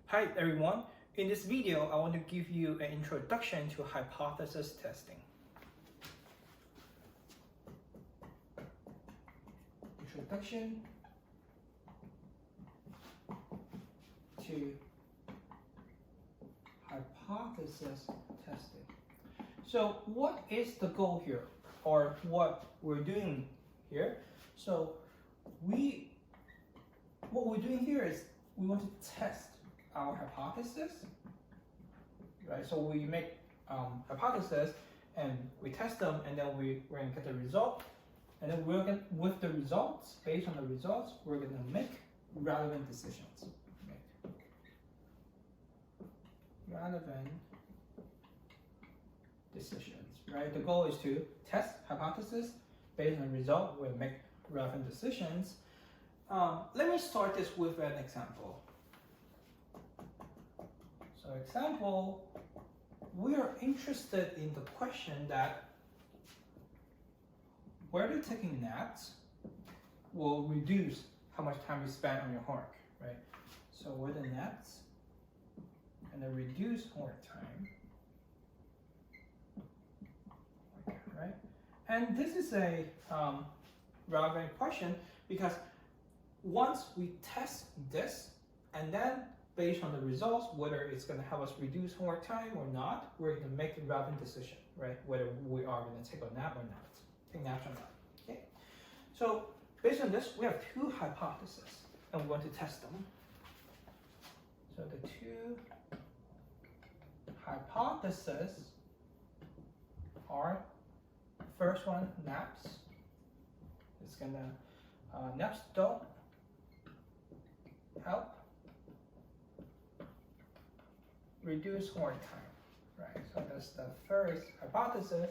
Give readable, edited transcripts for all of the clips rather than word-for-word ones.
Hi everyone, in this video I want to give you an introduction to hypothesis testing. Introduction to hypothesis testing. So what is the goal here, or what we're doing here? So what we're doing here is we want to test our hypothesis, right? So we make hypotheses and we test them, and then we're going to get the result, and then with the results, based on the results, we're going to make relevant decisions. Relevant decisions, right? The goal is to test hypothesis. Based on the result, we'll make relevant decisions. Let me start this with an example. So example, we are interested in the question that whether taking naps will reduce how much time you spend on your homework, right? So whether naps and then reduce homework time, right? And this is a relevant question because once we test this, and then based on the results, whether it's going to help us reduce homework time or not, we're going to make a relevant decision, right? Whether we are going to take a nap or not, take naps or not. Okay. So based on this, we have two hypotheses, and we want to test them. So the two hypotheses are, first one, naps. It's gonna naps don't help reduce homework time, right? So that's the first hypothesis,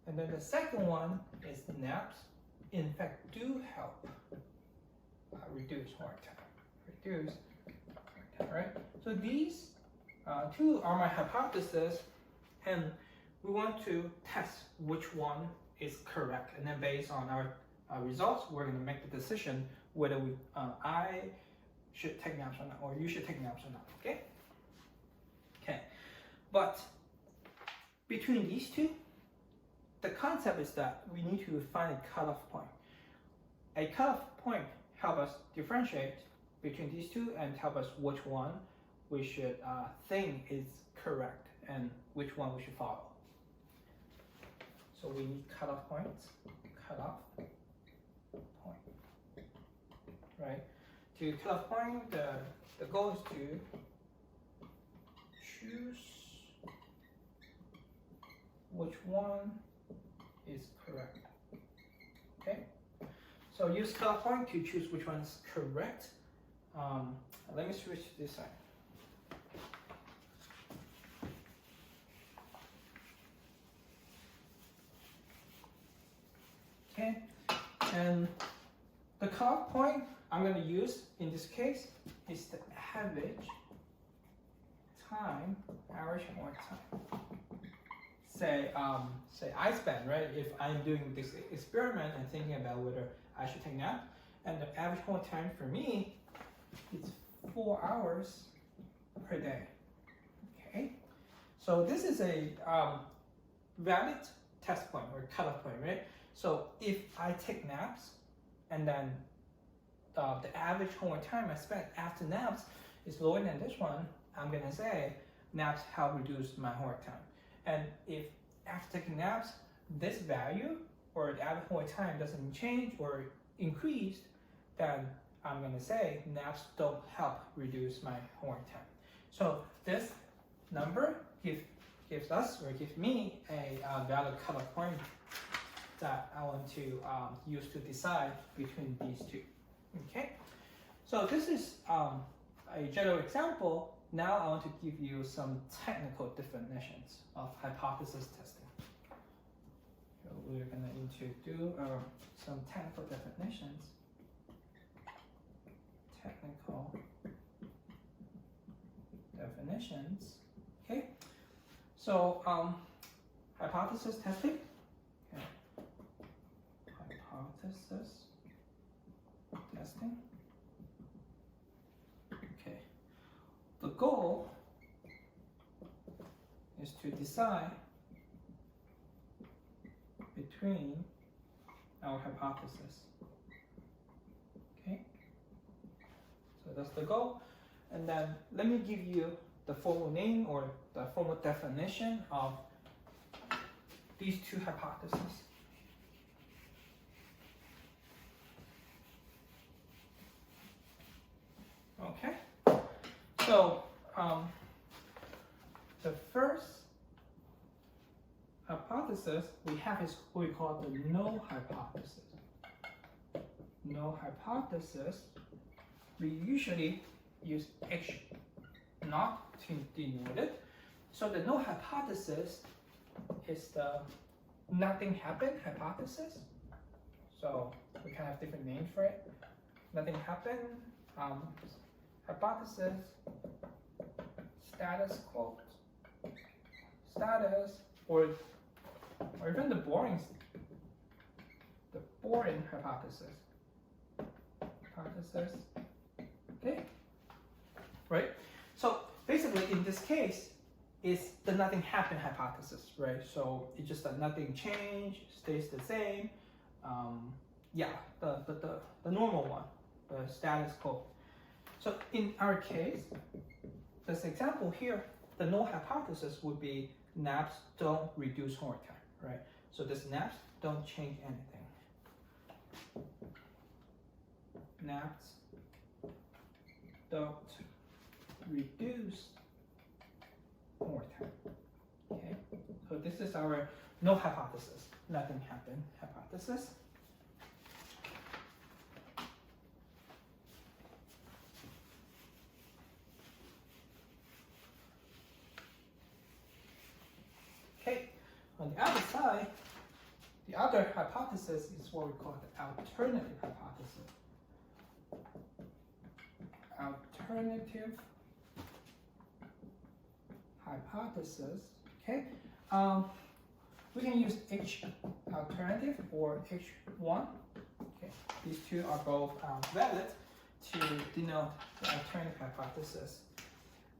and then the second one is the naps in fact do help reduce homework time. Reduce homework time, right? So these two are my hypotheses, and we want to test which one is correct, and then based on our results, we're going to make the decision whether I should take naps or not, or you should take naps or not. Okay. Okay. But between these two, the concept is that we need to find a cutoff point. A cutoff point helps us differentiate between these two and help us which one we should think is correct and which one we should follow. So we need cutoff points, cutoff point, right? To cutoff point, the goal is to choose which one is correct. Okay, so use cutoff point to choose which one is correct. Let me switch to this side. Okay, and the cutoff point I'm going to use in this case is the average time, average homework time. Say I spend, right? If I'm doing this experiment and thinking about whether I should take a nap, and the average homework time for me is 4 hours per day. Okay, so this is a valid test point or cutoff point, right? So if I take naps and then the average homework time I spent after naps is lower than this one, I'm going to say naps help reduce my homework time. And if after taking naps, this value or the average homework time doesn't change or increase, then I'm going to say naps don't help reduce my homework time. So this number gives us, or gives me, a valid cutoff point that I want to use to decide between these two. Okay, so this is a general example. Now I want to give you some technical definitions of hypothesis testing. So we're going to do some technical definitions. Technical definitions. Okay, so hypothesis testing. Okay. Hypothesis testing. Okay. The goal is to decide between our hypothesis. Okay, so that's the goal. And then let me give you the formal name or the formal definition of these two hypotheses. Okay, so the first hypothesis we have is what we call the null hypothesis. Null hypothesis, we usually use H not to denote it. So the null hypothesis is the nothing happened hypothesis. So we can have different names for it. Nothing happened, hypothesis, status quo, status, or even the boring hypothesis. Okay, right? So basically, in this case, it's the nothing happened hypothesis, right? So it's just that nothing changed, stays the same. Yeah, the normal one, the status quo. So in our case, this example here, the null hypothesis would be naps don't reduce homework time, right? So this naps don't change anything. Naps don't reduce homework time. Okay, so this is our null hypothesis, nothing happened hypothesis. Okay, on the other side, the other hypothesis is what we call the alternative hypothesis. Alternative hypothesis. Okay, we can use H alternative or H1. Okay, these two are both valid to denote the alternative hypothesis,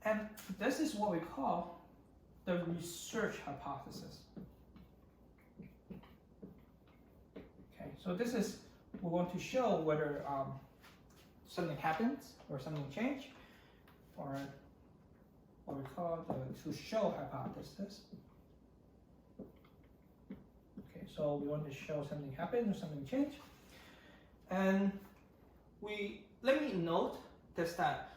and this is what we call the research hypothesis. Okay, so this is, we want to show whether something happens or something changes, or what we call the to show hypothesis. Okay, so we want to show something happened or something changed, and let me note this, that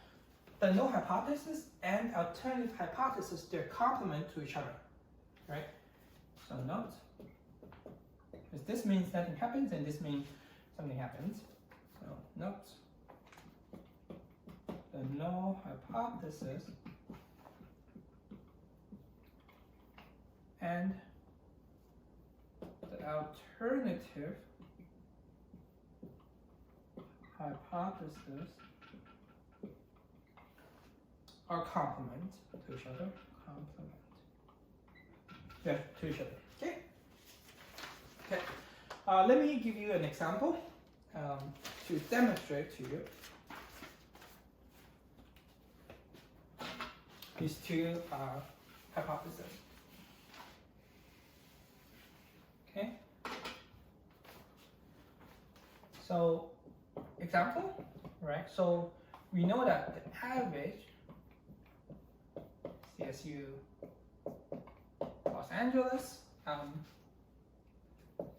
the null hypothesis and alternative hypothesis, they're complement to each other, right? So note, because this means nothing happens and this means something happens. So note, the null hypothesis and the alternative hypothesis are complement to each other. Complement. Yeah, to each other. Okay. Okay. Let me give you an example to demonstrate to you these two hypotheses. Okay. So, example, right? So we know that the average CSU Los Angeles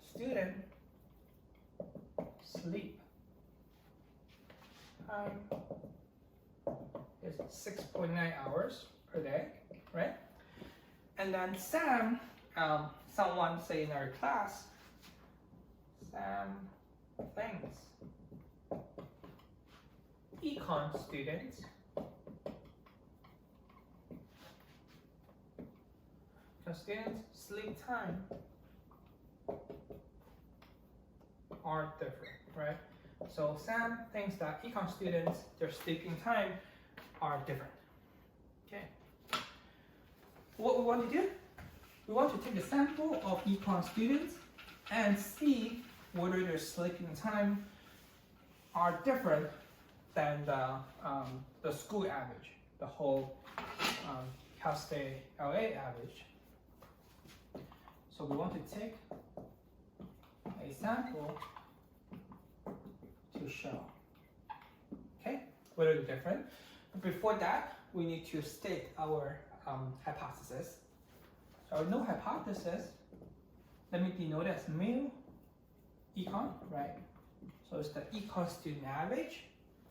student sleep time is 6.9 hours per day, right? And then Sam, someone say in our class, Sam thinks econ students sleep time are different, right? So Sam thinks that econ students, their sleeping time are different. Okay. What we want to do? We want to take a sample of econ students and see whether their sleeping time are different than the school average. the whole Cal State LA average. So we want to take a sample to show, okay, whether they're different. But before that, we need to state our hypothesis. So our null hypothesis, let me denote as mu econ, right? So it's the econ student average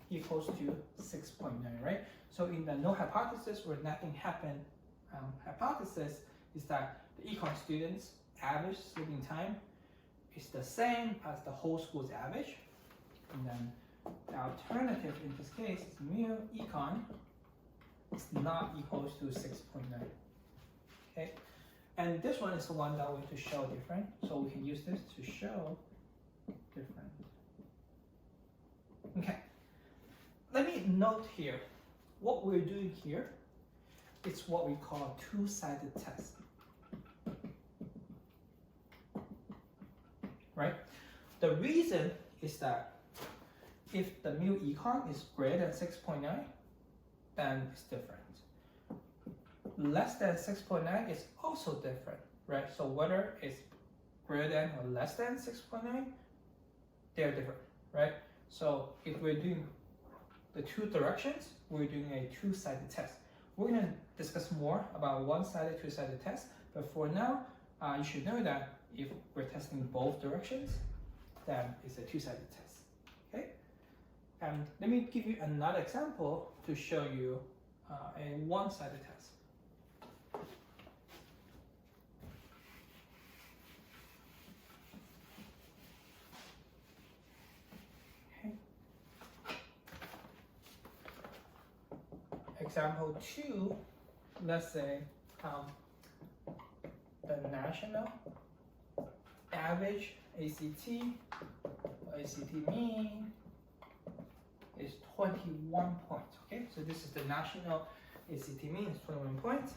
equals to 6.9, right? So in the null hypothesis, where nothing happened hypothesis, is that the econ students' average sleeping time is the same as the whole school's average. And then the alternative in this case is mu econ is not equals to 6.9. Okay, and this one is the one that we have to show different, so we can use this to show different. Okay, let me note here, what we're doing here is what we call a two-sided test. Right? The reason is that if the mu econ is greater than 6.9, then it's different. Less than 6.9 is also different, right? So whether it's greater than or less than 6.9, they're different, right? So if we're doing the two directions, we're doing a two-sided test. We're going to discuss more about one-sided, two-sided test, but for now, you should know that if we're testing both directions, then it's a two-sided test, okay? And let me give you another example to show you a one-sided test. Example 2, let's say the national average ACT mean is 21 points. Okay, so this is the national ACT mean is 21 points.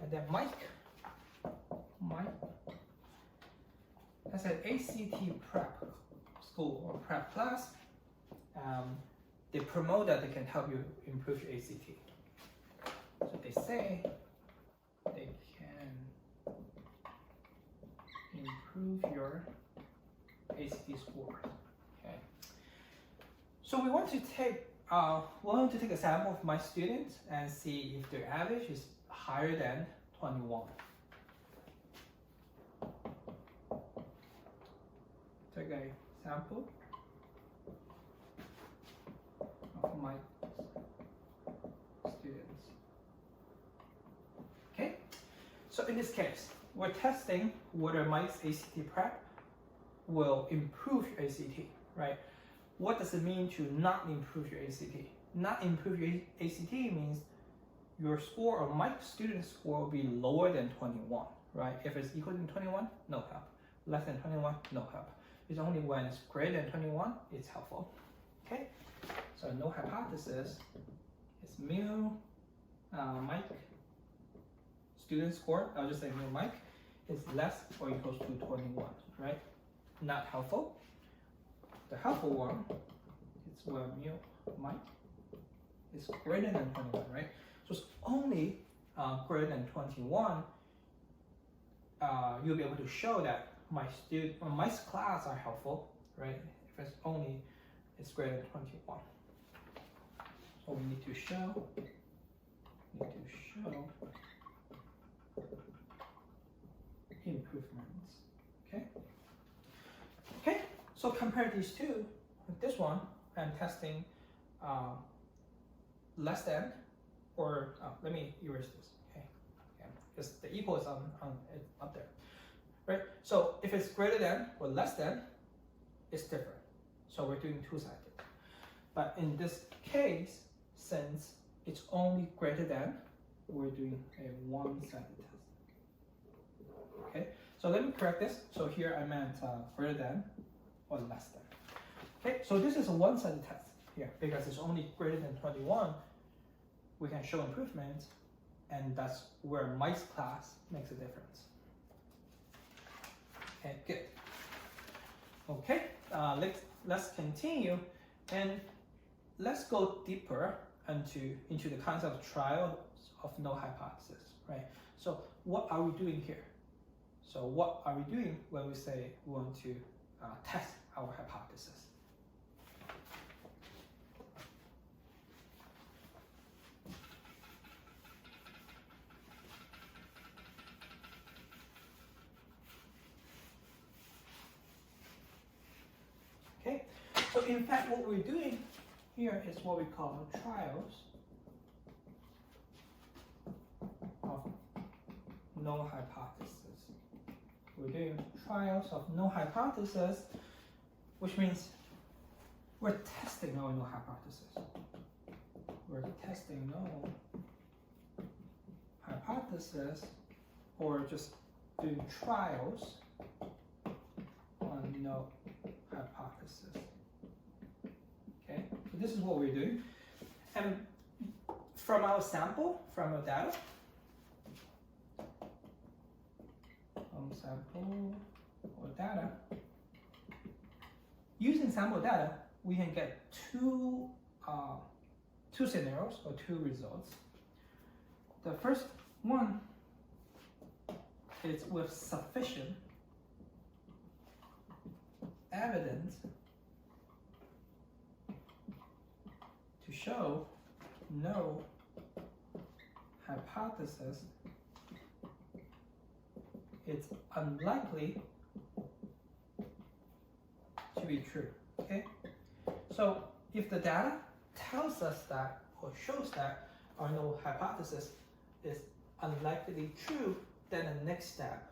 And then Mike, that's an ACT prep school or prep class. They promote that they can help you improve your ACT. So they say they can improve your ACT score. Okay. So we want to take a sample of my students and see if their average is higher than 21. Take a sample of my students. Okay, so in this case, we're testing whether Mike's ACT prep will improve your ACT, right? What does it mean to not improve your ACT? Not improve your ACT means your score or Mike's student score will be lower than 21, right? If it's equal to 21, no help. Less than 21, no help. It's only when it's greater than 21, it's helpful, okay? So null hypothesis is mu Mike student score, I'll just say mu Mike, is less or equals to 21, right? Not helpful. The helpful one is where mu Mike is greater than 21, right? So it's only greater than 21, you'll be able to show that my class are helpful, right? If it's only it's greater than 21. So we need to show improvements. Okay. Okay. So compare these two. With this one, I'm testing less than, or let me erase this. Okay. Because the equal is up there, right? So if it's greater than or less than, it's different. So we're doing two-sided. But in this case, since it's only greater than, we're doing a one-sided test. Okay, so let me correct this. So here I meant greater than or less than. Okay, so this is a one-sided test here because it's only greater than 21. We can show improvement, and that's where Mike's class makes a difference. Okay, good. Okay, let's continue and let's go deeper into the concept of trials of null hypothesis, right? So what are we doing here? So what are we doing when we say we want to test our hypothesis? Okay, so in fact what we're doing here is what we call trials of null hypothesis. We're doing trials of null hypothesis, which means we're testing our null hypothesis. We're testing null hypothesis, or just doing trials on null hypothesis. Okay, so this is what we're doing. And from our sample, from our data, sample or data, using sample data, we can get two scenarios or two results. The first one is with sufficient evidence to show no hypothesis, it's unlikely to be true. Okay, so if the data tells us that or shows that our null hypothesis is unlikely true, then the next step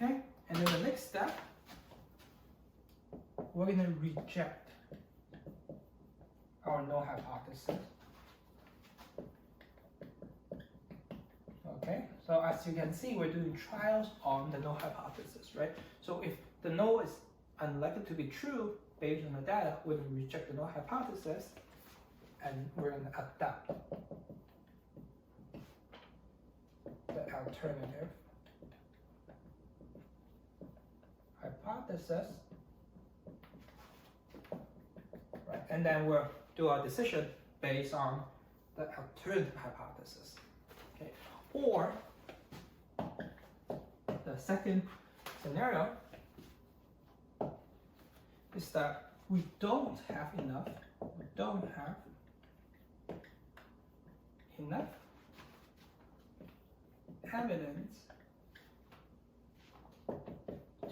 okay, and then the next step, we're going to reject our null hypothesis. Okay, so as you can see, we're doing trials on the null hypothesis, right? So if the null is unlikely to be true based on the data, we're going to reject the null hypothesis, and we're going to adopt the alternative hypothesis. Right, and then we'll do our decision based on the alternative hypothesis. Okay, or the second scenario is that we don't have enough evidence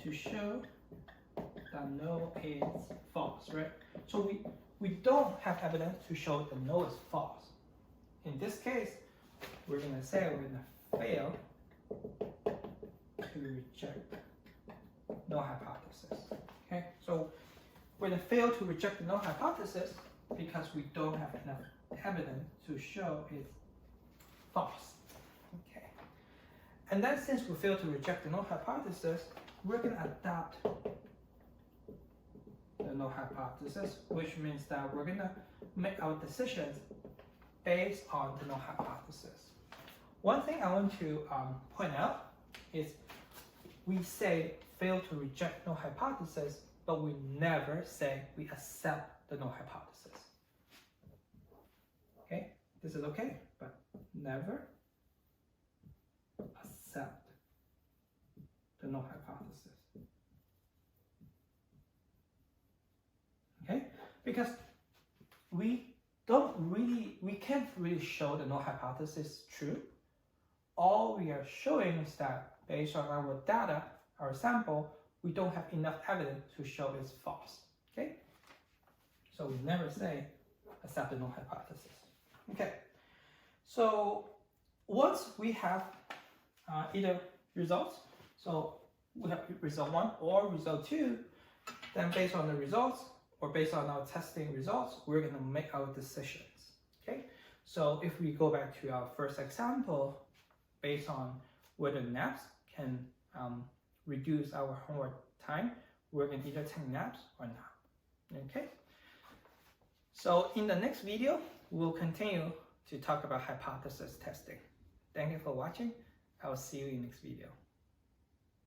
to show that null is false, right? So we don't have evidence to show the null is false. In this case, we're going to say we're going to fail to reject null hypothesis. Okay, so we're going to fail to reject the null hypothesis because we don't have enough evidence to show it's false. Okay, and then since we fail to reject the null hypothesis, we're going to adopt the null hypothesis, which means that we're going to make our decisions based on the null hypothesis. One thing I want to point out is we say fail to reject null hypothesis, but we never say we accept the null hypothesis. Okay, this is okay, but never accept the null hypothesis. Okay, because we can't really show the null hypothesis true. All we are showing is that based on our data, our sample, we don't have enough evidence to show it's false. Okay, so we never say accept the null hypothesis. Okay, so once we have either results, so we have result 1 or result 2, then based on the results or based on our testing results, we're going to make our decisions. Okay, so if we go back to our first example, based on whether naps can reduce our homework time, we're going to either take naps or not. Okay, so in the next video, we'll continue to talk about hypothesis testing. Thank you for watching, I will see you in the next video.